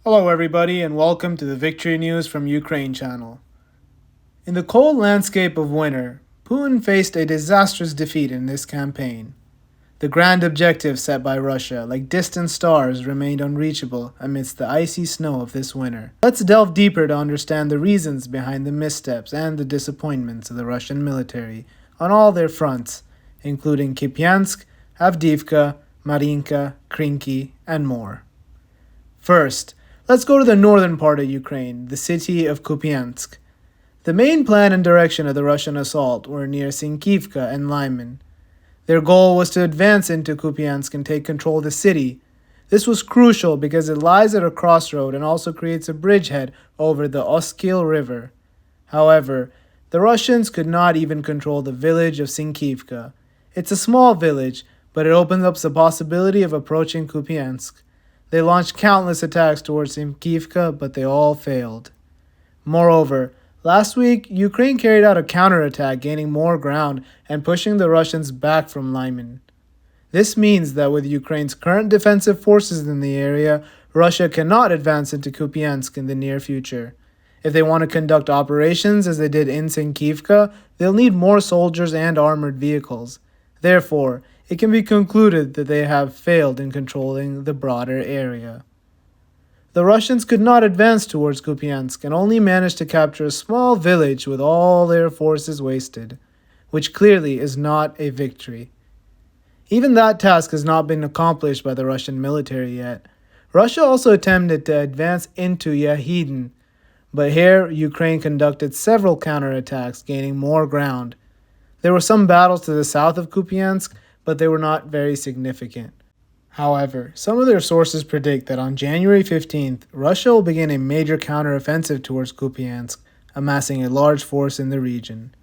Hello, everybody, and welcome to the Victory News from Ukraine channel. In the cold landscape of winter, Putin faced a disastrous defeat in this campaign. The grand objectives set by Russia, like distant stars, remained unreachable amidst the icy snow of this winter. Let's delve deeper to understand the reasons behind the missteps and the disappointments of the Russian military on all their fronts, including Kupyansk, Avdiivka, Marinka, Krynky, and more. First, let's go to the northern part of Ukraine, the city of Kupyansk. The main plan and direction of the Russian assault were near Sinkivka and Lyman. Their goal was to advance into Kupyansk and take control of the city. This was crucial because it lies at a crossroad and also creates a bridgehead over the Oskil River. However, the Russians could not even control the village of Sinkivka. It's a small village, but it opens up the possibility of approaching Kupyansk. They launched countless attacks towards Sinkivka, but they all failed. Moreover, last week, Ukraine carried out a counterattack, gaining more ground and pushing the Russians back from Lyman. This means that with Ukraine's current defensive forces in the area, Russia cannot advance into Kupyansk in the near future. If they want to conduct operations as they did in Sinkivka, they'll need more soldiers and armored vehicles. Therefore, it can be concluded that they have failed in controlling the broader area. The Russians could not advance towards Kupyansk and only managed to capture a small village with all their forces wasted, which clearly is not a victory. Even that task has not been accomplished by the Russian military yet. Russia also attempted to advance into Yahidin, but here Ukraine conducted several counterattacks, gaining more ground. There were some battles to the south of Kupyansk, but they were not very significant. However, some of their sources predict that on January 15th, Russia will begin a major counteroffensive towards Kupyansk, amassing a large force in the region.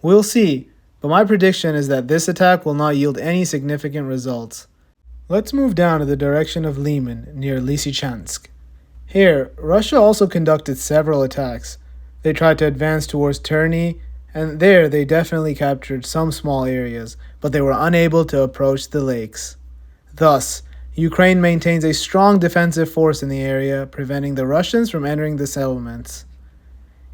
We'll see, but my prediction is that this attack will not yield any significant results. Let's move down to the direction of Lyman, near Lysychansk. Here, Russia also conducted several attacks. They tried to advance towards Terny, and there they definitely captured some small areas, but they were unable to approach the lakes. Thus, Ukraine maintains a strong defensive force in the area, preventing the Russians from entering the settlements.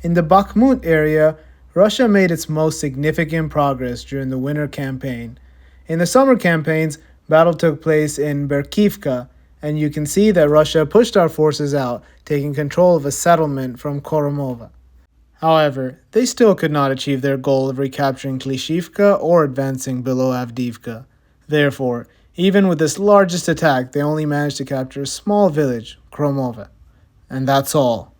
In the Bakhmut area, Russia made its most significant progress during the winter campaign. In the summer campaigns, battle took place in Berkivka, and you can see that Russia pushed our forces out, taking control of a settlement from Koromova. However, they still could not achieve their goal of recapturing Klishivka or advancing below Avdiivka. Therefore, even with this largest attack, they only managed to capture a small village, Kromova. And that's all.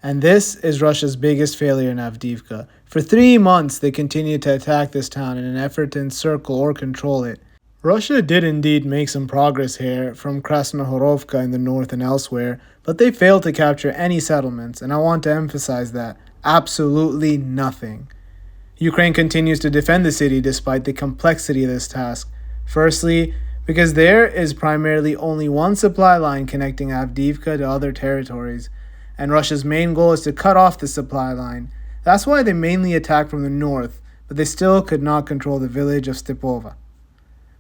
And this is Russia's biggest failure in Avdiivka. For 3 months, they continued to attack this town in an effort to encircle or control it. Russia did indeed make some progress here from Krasnohorovka in the north and elsewhere, but they failed to capture any settlements, and I want to emphasize that. Absolutely nothing. Ukraine continues to defend the city despite the complexity of this task. Firstly, because there is primarily only one supply line connecting Avdiivka to other territories, and Russia's main goal is to cut off the supply line. That's why they mainly attack from the north, but they still could not control the village of Stepova.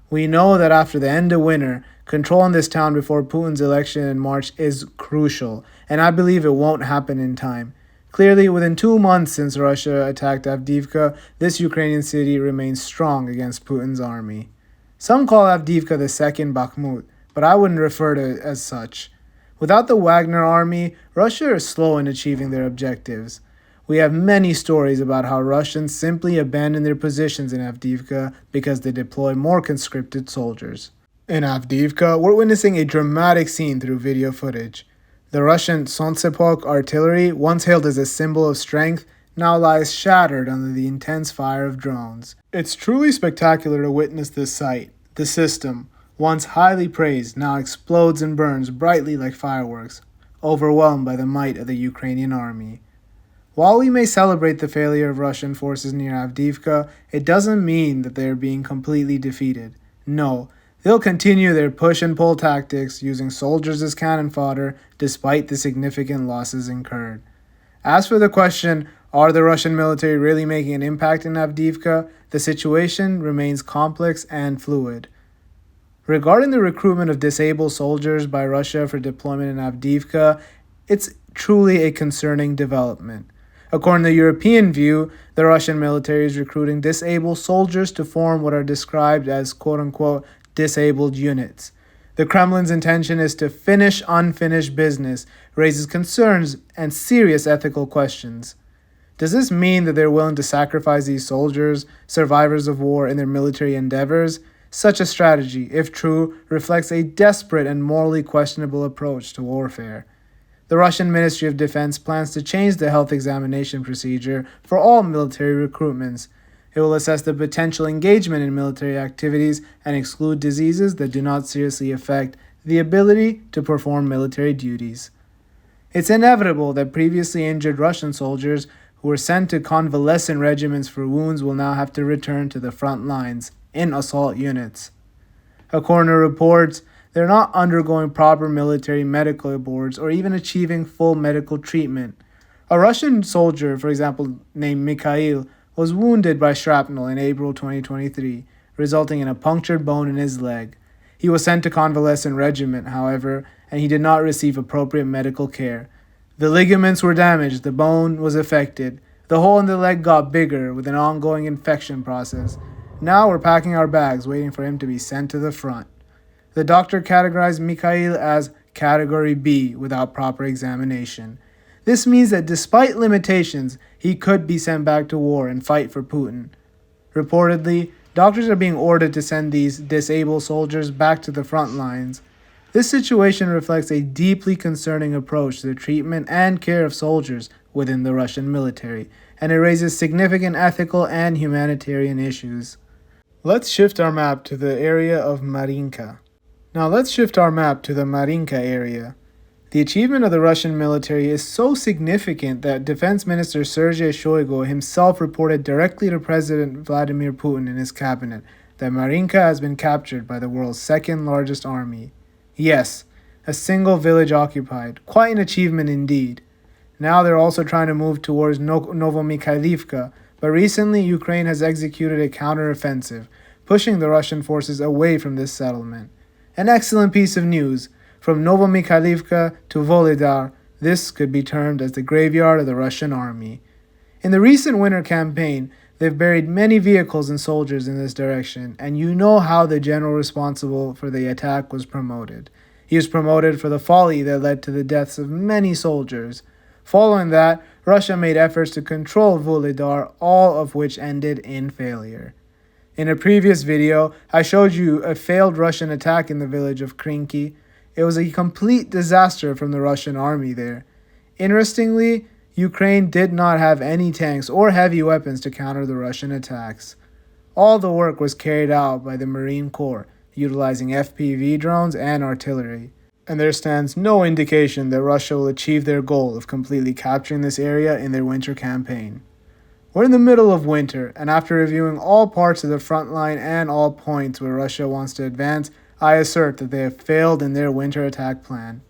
We know that after the end of winter, control on this town before Putin's election in March is crucial, and I believe it won't happen in time. Clearly, within 2 months since Russia attacked Avdiivka, this Ukrainian city remains strong against Putin's army. Some call Avdiivka the second Bakhmut, but I wouldn't refer to it as such. Without the Wagner army, Russia is slow in achieving their objectives. We have many stories about how Russians simply abandon their positions in Avdiivka because they deploy more conscripted soldiers. In Avdiivka, we're witnessing a dramatic scene through video footage. The Russian Solntsepok artillery, once hailed as a symbol of strength, now lies shattered under the intense fire of drones. It's truly spectacular to witness this sight. The system, once highly praised, now explodes and burns brightly like fireworks, overwhelmed by the might of the Ukrainian army. While we may celebrate the failure of Russian forces near Avdiivka, it doesn't mean that they are being completely defeated. No, they'll continue their push and pull tactics, using soldiers as cannon fodder despite the significant losses incurred. As for the question, are the Russian military really making an impact in Avdiivka? The situation remains complex and fluid. Regarding the recruitment of disabled soldiers by Russia for deployment in Avdiivka, it's truly a concerning development. According to the European view, the Russian military is recruiting disabled soldiers to form what are described as quote-unquote disabled units. The Kremlin's intention is to finish unfinished business, raises concerns and serious ethical questions. Does this mean that they're willing to sacrifice these soldiers, survivors of war, in their military endeavors? Such a strategy, if true, reflects a desperate and morally questionable approach to warfare. The Russian Ministry of Defense plans to change the health examination procedure for all military recruitments. It will assess the potential engagement in military activities and exclude diseases that do not seriously affect the ability to perform military duties. It's inevitable that previously injured Russian soldiers who were sent to convalescent regiments for wounds will now have to return to the front lines in assault units. According to reports, they're not undergoing proper military medical boards or even achieving full medical treatment. A Russian soldier, for example, named Mikhail, was wounded by shrapnel in April 2023, resulting in a punctured bone in his leg. He was sent to convalescent regiment, however, and he did not receive appropriate medical care. The ligaments were damaged, the bone was affected, the hole in the leg got bigger with an ongoing infection process. Now we're packing our bags, waiting for him to be sent to the front. The doctor categorized Mikhail as Category B without proper examination. This means that despite limitations, he could be sent back to war and fight for Putin. Reportedly, doctors are being ordered to send these disabled soldiers back to the front lines. This situation reflects a deeply concerning approach to the treatment and care of soldiers within the Russian military, and it raises significant ethical and humanitarian issues. Let's shift our map to the area of Marinka. area. The achievement of the Russian military is so significant that Defense Minister Sergei Shoigu himself reported directly to President Vladimir Putin in his cabinet that Marinka has been captured by the world's second largest army. Yes, a single village occupied. Quite an achievement indeed. Now they're also trying to move towards Novomikhailivka, but recently Ukraine has executed a counteroffensive, pushing the Russian forces away from this settlement. An excellent piece of news. From Novomikhailivka to Volodar, this could be termed as the graveyard of the Russian army. In the recent winter campaign, they've buried many vehicles and soldiers in this direction, and you know how the general responsible for the attack was promoted. He was promoted for the folly that led to the deaths of many soldiers. Following that, Russia made efforts to control Volodar, all of which ended in failure. In a previous video, I showed you a failed Russian attack in the village of Krynky. It was a complete disaster from the Russian army there. Interestingly, Ukraine did not have any tanks or heavy weapons to counter the Russian attacks. All the work was carried out by the Marine Corps, utilizing FPV drones and artillery. And there stands no indication that Russia will achieve their goal of completely capturing this area in their winter campaign. We're in the middle of winter, and after reviewing all parts of the front line and all points where Russia wants to advance, I assert that they have failed in their winter attack plan.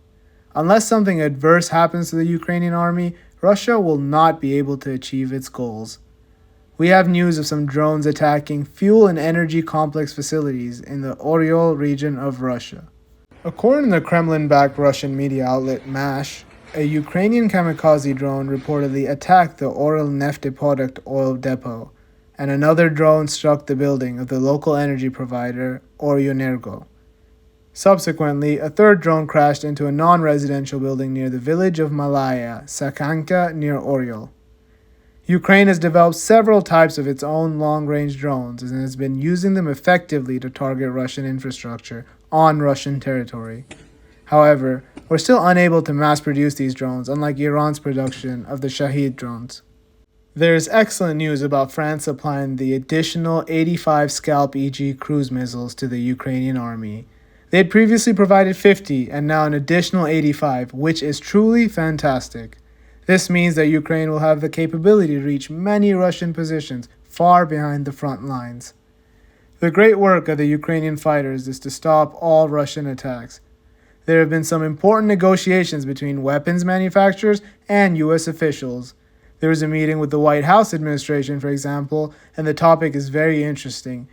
Unless something adverse happens to the Ukrainian army, Russia will not be able to achieve its goals. We have news of some drones attacking fuel and energy complex facilities in the Oryol region of Russia. According to the Kremlin-backed Russian media outlet MASH, a Ukrainian kamikaze drone reportedly attacked the Oryol Nefteprodukt oil depot, and another drone struck the building of the local energy provider Orionergo. Subsequently, a third drone crashed into a non-residential building near the village of Malaya, Sakanka, near Oryol. Ukraine has developed several types of its own long-range drones and has been using them effectively to target Russian infrastructure on Russian territory. However, we're still unable to mass-produce these drones, unlike Iran's production of the Shahid drones. There is excellent news about France supplying the additional 85 Scalp EG cruise missiles to the Ukrainian army. They had previously provided 50 and now an additional 85, which is truly fantastic. This means that Ukraine will have the capability to reach many Russian positions far behind the front lines. The great work of the Ukrainian fighters is to stop all Russian attacks. There have been some important negotiations between weapons manufacturers and U.S. officials. There was a meeting with the White House administration, for example, and the topic is very interesting.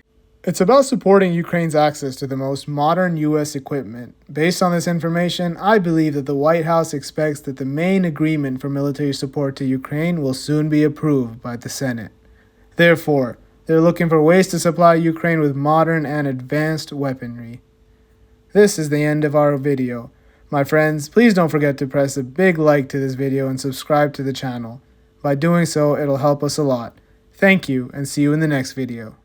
It's about supporting Ukraine's access to the most modern U.S. equipment. Based on this information, I believe that the White House expects that the main agreement for military support to Ukraine will soon be approved by the Senate. Therefore, they're looking for ways to supply Ukraine with modern and advanced weaponry. This is the end of our video. My friends, please don't forget to press a big like to this video and subscribe to the channel. By doing so, it'll help us a lot. Thank you, and see you in the next video.